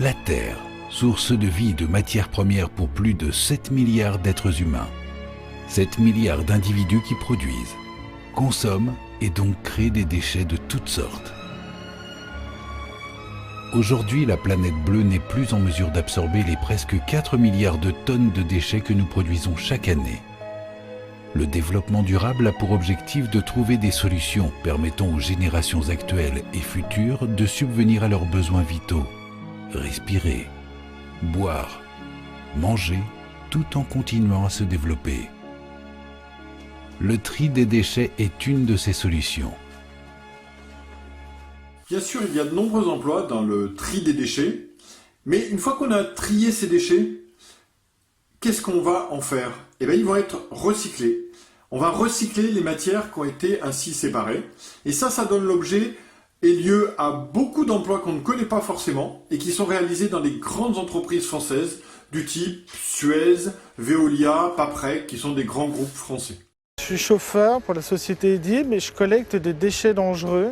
La Terre, source de vie et de matières premières pour plus de 7 milliards d'êtres humains. 7 milliards d'individus qui produisent, consomment et donc créent des déchets de toutes sortes. Aujourd'hui, la planète bleue n'est plus en mesure d'absorber les presque 4 milliards de tonnes de déchets que nous produisons chaque année. Le développement durable a pour objectif de trouver des solutions permettant aux générations actuelles et futures de subvenir à leurs besoins vitaux. Respirer, boire, manger, tout en continuant à se développer. Le tri des déchets est une de ces solutions. Bien sûr, il y a de nombreux emplois dans le tri des déchets, mais une fois qu'on a trié ces déchets, qu'est-ce qu'on va en faire? Eh bien, ils vont être recyclés. On va recycler les matières qui ont été ainsi séparées, et ça donne l'objet et lieu à beaucoup d'emplois qu'on ne connaît pas forcément, et qui sont réalisés dans des grandes entreprises françaises, du type Suez, Veolia, Paprec, qui sont des grands groupes français. Je suis chauffeur pour la société Edib et je collecte des déchets dangereux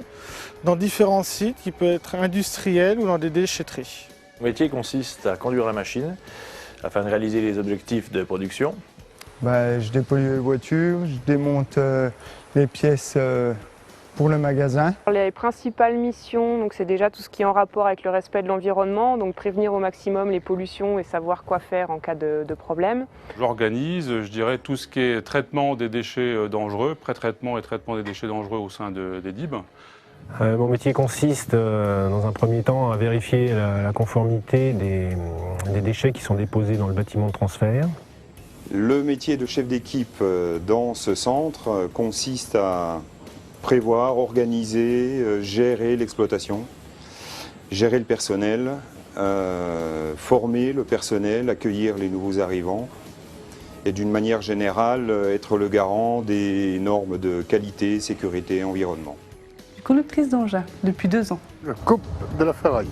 dans différents sites qui peuvent être industriels ou dans des déchetteries. Mon métier consiste à conduire la machine afin de réaliser les objectifs de production. Je dépollue les voitures, je démonte les pièces pour le magasin. Les principales missions, c'est déjà tout ce qui est en rapport avec le respect de l'environnement, donc prévenir au maximum les pollutions et savoir quoi faire en cas de problème. J'organise, je dirais, tout ce qui est traitement des déchets dangereux, pré-traitement et traitement des déchets dangereux au sein d'Edib. Mon métier consiste, dans un premier temps, à vérifier la conformité des déchets qui sont déposés dans le bâtiment de transfert. Le métier de chef d'équipe dans ce centre consiste à prévoir, organiser, gérer l'exploitation, gérer le personnel, former le personnel, accueillir les nouveaux arrivants et d'une manière générale être le garant des normes de qualité, sécurité, environnement. Conductrice d'engin depuis 2 ans. La coupe de la ferraille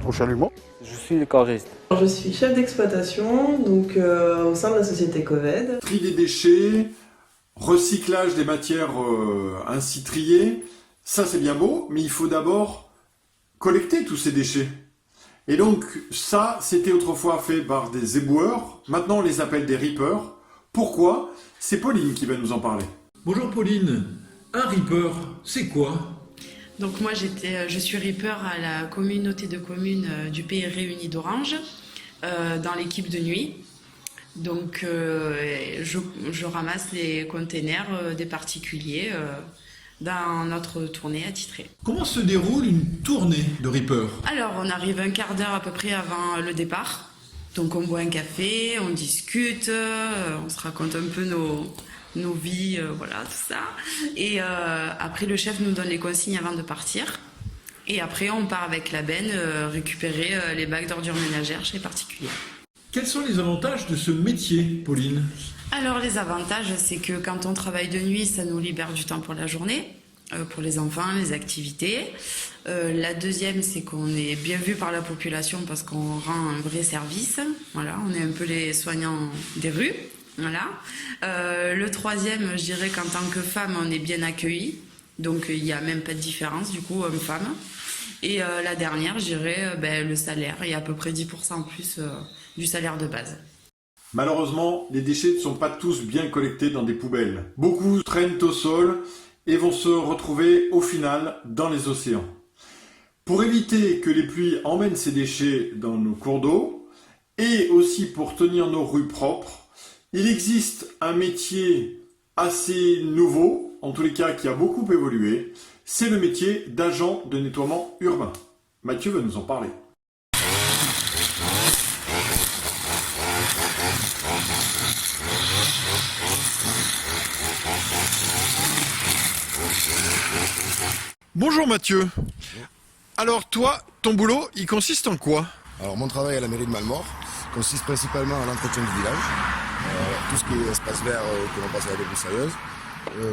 au chalumeau. Je suis écorgiste. Je suis chef d'exploitation donc au sein de la société Coved. Tri des déchets, recyclage des matières ainsi triées, ça c'est bien beau, mais il faut d'abord collecter tous ces déchets. Et donc ça, c'était autrefois fait par des éboueurs, maintenant on les appelle des rippers. Pourquoi? C'est Pauline qui va nous en parler. Bonjour Pauline, un ripper, c'est quoi? Donc moi je suis ripper à la communauté de communes du Pays Réuni d'Orange, dans l'équipe de nuit. Donc je ramasse les containers des particuliers dans notre tournée attitrée. Comment se déroule une tournée de ripper? Alors on arrive un quart d'heure à peu près avant le départ. Donc on boit un café, on discute, on se raconte un peu nos vies, voilà, tout ça. Et après, le chef nous donne les consignes avant de partir. Et après, on part avec la benne récupérer les bacs d'ordures ménagères chez les particuliers. Quels sont les avantages de ce métier, Pauline? Alors, les avantages, c'est que quand on travaille de nuit, ça nous libère du temps pour la journée, pour les enfants, les activités. La deuxième, c'est qu'on est bien vu par la population parce qu'on rend un vrai service. Voilà, on est un peu les soignants des rues. Voilà. Le troisième, je dirais qu'en tant que femme, on est bien accueillis. Donc, il n'y a même pas de différence, du coup, homme-femme. Et la dernière, je dirais, le salaire. Il y a à peu près 10% en plus du salaire de base. Malheureusement, les déchets ne sont pas tous bien collectés dans des poubelles. Beaucoup traînent au sol et vont se retrouver au final dans les océans. Pour éviter que les pluies emmènent ces déchets dans nos cours d'eau et aussi pour tenir nos rues propres, il existe un métier assez nouveau, en tous les cas qui a beaucoup évolué, c'est le métier d'agent de nettoiement urbain. Mathieu va nous en parler. Bonjour Mathieu. Alors toi, ton boulot, il consiste en quoi? Alors mon travail à la mairie de Malmort consiste principalement à l'entretien du village. Tout ce qui est espace vert que l'on passe à la débroussailleuse,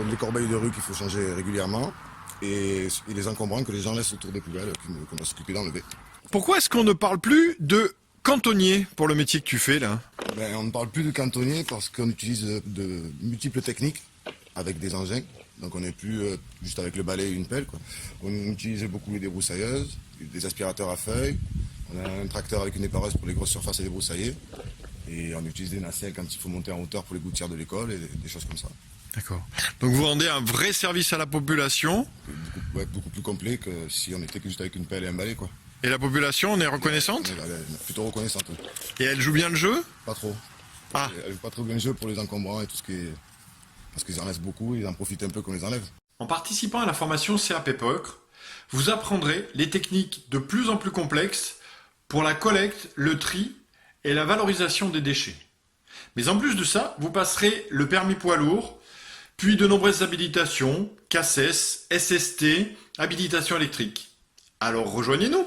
les corbeilles de rue qu'il faut changer régulièrement et les encombrants que les gens laissent autour des poubelles qu'on doit s'occuper d'enlever. Pourquoi est-ce qu'on ne parle plus de cantonnier pour le métier que tu fais là? On ne parle plus de cantonnier parce qu'on utilise de multiples techniques avec des engins. Donc on n'est plus juste avec le balai et une pelle, quoi. On utilise beaucoup les débroussailleuses, des aspirateurs à feuilles, On a un tracteur avec une épareuse pour les grosses surfaces et les broussaillers. Et on utilise des nacelles quand il faut monter en hauteur pour les gouttières de l'école et des choses comme ça. D'accord. Donc vous rendez un vrai service à la population. Beaucoup plus complet que si on était que juste avec une pelle et un balai, quoi. Et la population, on est reconnaissante? Elle est plutôt reconnaissante. Oui. Et elle joue bien le jeu? Pas trop. Ah. Elle joue pas trop bien le jeu pour les encombrants et tout ce qui est... Parce qu'ils en laissent beaucoup, ils en profitent un peu qu'on les enlève. En participant à la formation CAP Pocre, vous apprendrez les techniques de plus en plus complexes pour la collecte, le tri et la valorisation des déchets. Mais en plus de ça, vous passerez le permis poids lourd, puis de nombreuses habilitations, CACES, SST, habilitation électrique. Alors rejoignez-nous!